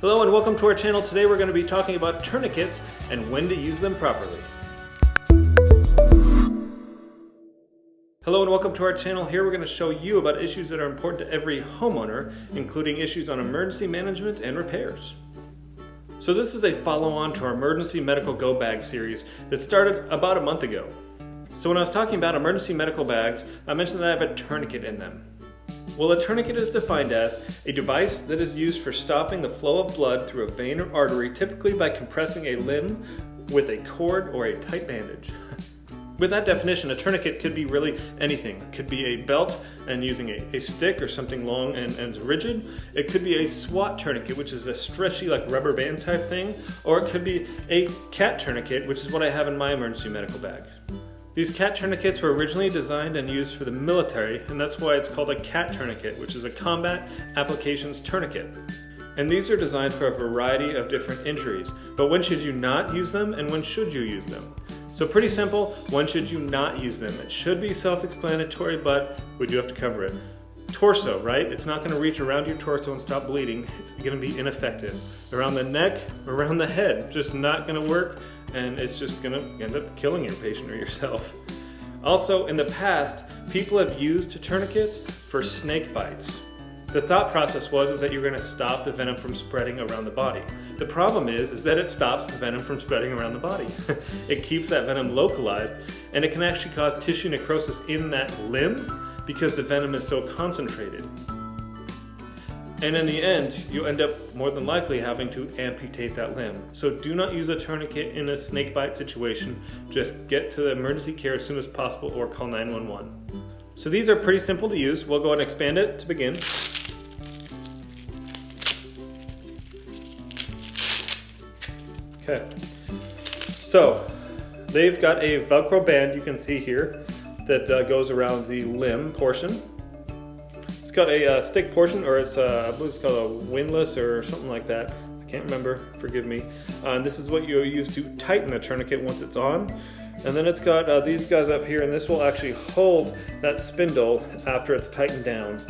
Hello and welcome to our channel. Today we're going to be talking about tourniquets and when to use them properly. Hello and welcome to our channel. Here we're going to show you about issues that are important to every homeowner, including issues on emergency management and repairs. So this is a follow-on to our Emergency Medical Go Bag series that started about a month ago. So when I was talking about emergency medical bags, I mentioned that I have a tourniquet in them. Well, a tourniquet is defined as a device that is used for stopping the flow of blood through a vein or artery, typically by compressing a limb with a cord or a tight bandage. With that definition, a tourniquet could be really anything. It could be a belt and using a stick or something long and rigid. It could be a SWAT tourniquet, which is a stretchy like rubber band type thing. Or it could be a cat tourniquet, which is what I have in my emergency medical bag. These cat tourniquets were originally designed and used for the military, and that's why it's called a cat tourniquet, which is a combat applications tourniquet. And these are designed for a variety of different injuries. But when should you not use them and when should you use them? So pretty simple, when should you not use them? It should be self-explanatory, but we do have to cover it. Torso, right? It's not going to reach around your torso and stop bleeding. It's going to be ineffective. Around the neck, around the head, just not going to work, and it's just going to end up killing your patient or yourself. Also, in the past, people have used tourniquets for snake bites. The thought process was that you're going to stop the venom from spreading around the body. The problem is that it stops the venom from spreading around the body. It keeps that venom localized, and it can actually cause tissue necrosis in that limb because the venom is so concentrated. And in the end, you end up more than likely having to amputate that limb. So do not use a tourniquet in a snake bite situation. Just get to the emergency care as soon as possible or call 911. So these are pretty simple to use. We'll go ahead and expand it to begin. Okay, so they've got a Velcro band you can see here that goes around the limb portion. It's got a stick portion, or it's I believe it's called a windlass or something like that. I can't remember, forgive me. And this is what you use to tighten the tourniquet once it's on. And then it's got these guys up here, and this will actually hold that spindle after it's tightened down.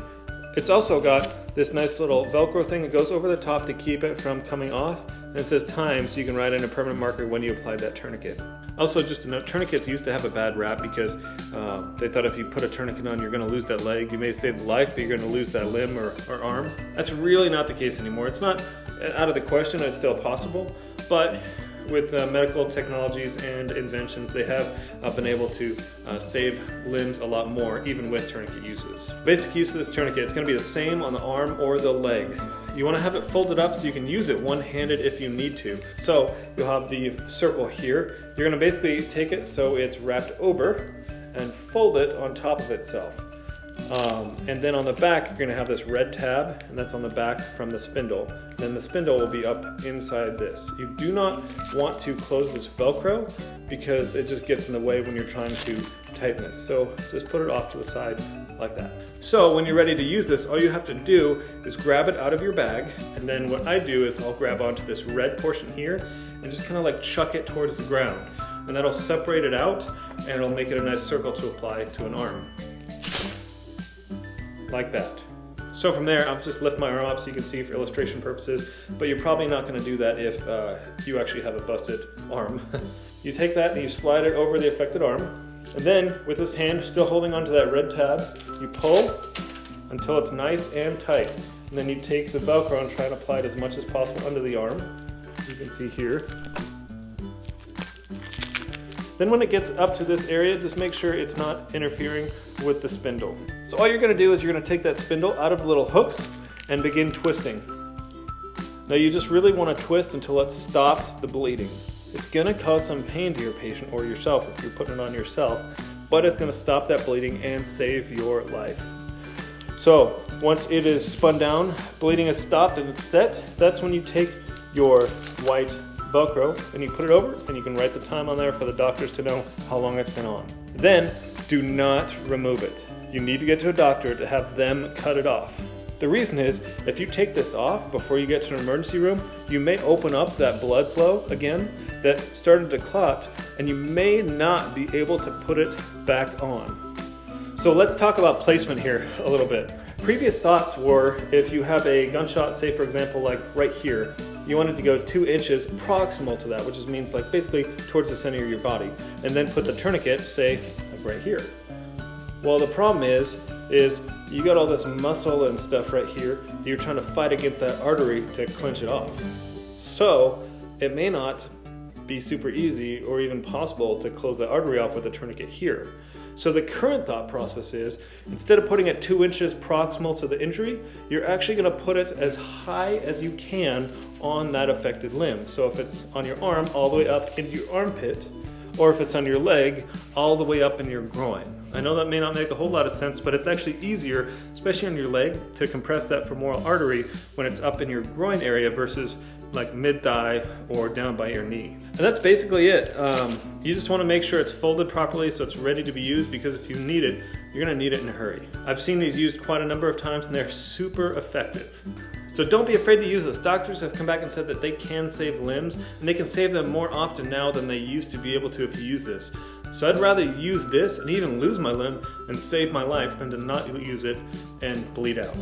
It's also got this nice little Velcro thing that goes over the top to keep it from coming off. And it says time, so you can write in a permanent marker when you applied that tourniquet. Also, just to note, tourniquets used to have a bad rap because they thought if you put a tourniquet on, you're going to lose that leg. You may save the life, but you're going to lose that limb or arm. That's really not the case anymore. It's not out of the question, it's still possible, but with medical technologies and inventions, they have been able to save limbs a lot more, even with tourniquet uses. Basic use of this tourniquet, it's going to be the same on the arm or the leg. You want to have it folded up so you can use it one-handed if you need to. So you'll have the circle here. You're going to basically take it so it's wrapped over and fold it on top of itself. And then on the back, you're going to have this red tab, and that's on the back from the spindle. Then the spindle will be up inside this. You do not want to close this Velcro because it just gets in the way when you're trying to tighten this. So just put it off to the side like that. So when you're ready to use this, all you have to do is grab it out of your bag, and then what I do is I'll grab onto this red portion here and just kind of like chuck it towards the ground. And that'll separate it out, and it'll make it a nice circle to apply to an arm. Like that. So from there, I'll just lift my arm up so you can see for illustration purposes, but you're probably not going to do that if you actually have a busted arm. You take that and you slide it over the affected arm, and then with this hand still holding onto that red tab, you pull until it's nice and tight. And then you take the Velcro and try and apply it as much as possible under the arm. You can see here. Then when it gets up to this area, just make sure it's not interfering with the spindle. So all you're going to do is you're going to take that spindle out of the little hooks and begin twisting. Now you just really want to twist until it stops the bleeding. It's going to cause some pain to your patient or yourself if you're putting it on yourself, but it's going to stop that bleeding and save your life. So once it is spun down, bleeding is stopped and it's set, that's when you take your white Velcro and you put it over, and you can write the time on there for the doctors to know how long it's been on. Then do not remove it. You need to get to a doctor to have them cut it off. The reason is, if you take this off before you get to an emergency room, you may open up that blood flow again that started to clot, and you may not be able to put it back on. So let's talk about placement here a little bit. Previous thoughts were if you have a gunshot, say for example, like right here, you want it to go 2 inches proximal to that, which just means like basically towards the center of your body, and then put the tourniquet, say, like right here. Well, the problem is you got all this muscle and stuff right here, you're trying to fight against that artery to clench it off. So it may not be super easy or even possible to close the artery off with a tourniquet here. So the current thought process is, instead of putting it 2 inches proximal to the injury, you're actually going to put it as high as you can on that affected limb. So if it's on your arm, all the way up into your armpit, or if it's on your leg, all the way up in your groin. I know that may not make a whole lot of sense, but it's actually easier, especially on your leg, to compress that femoral artery when it's up in your groin area versus like mid-thigh or down by your knee. And that's basically it. You just want to make sure it's folded properly so it's ready to be used, because if you need it, you're going to need it in a hurry. I've seen these used quite a number of times and they're super effective. So don't be afraid to use this. Doctors have come back and said that they can save limbs, and they can save them more often now than they used to be able to if you use this. So I'd rather use this and even lose my limb and save my life than to not use it and bleed out.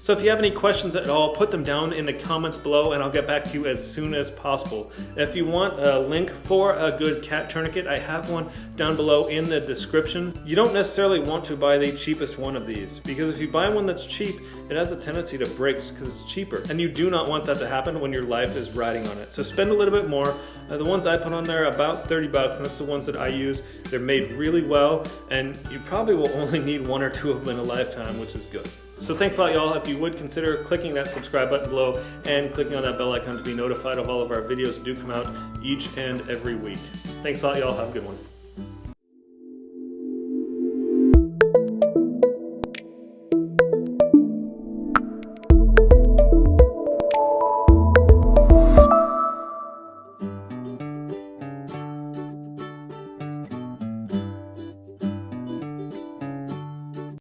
So if you have any questions at all, put them down in the comments below and I'll get back to you as soon as possible. If you want a link for a good cat tourniquet, I have one down below in the description. You don't necessarily want to buy the cheapest one of these, because if you buy one that's cheap, it has a tendency to break just because it's cheaper. And you do not want that to happen when your life is riding on it. So spend a little bit more. The ones I put on there are about 30 bucks, and that's the ones that I use. They're made really well, and you probably will only need 1 or 2 of them in a lifetime, which is good. So thanks a lot, y'all. If you would consider clicking that subscribe button below and clicking on that bell icon to be notified of all of our videos that do come out each and every week. Thanks a lot, y'all. Have a good one.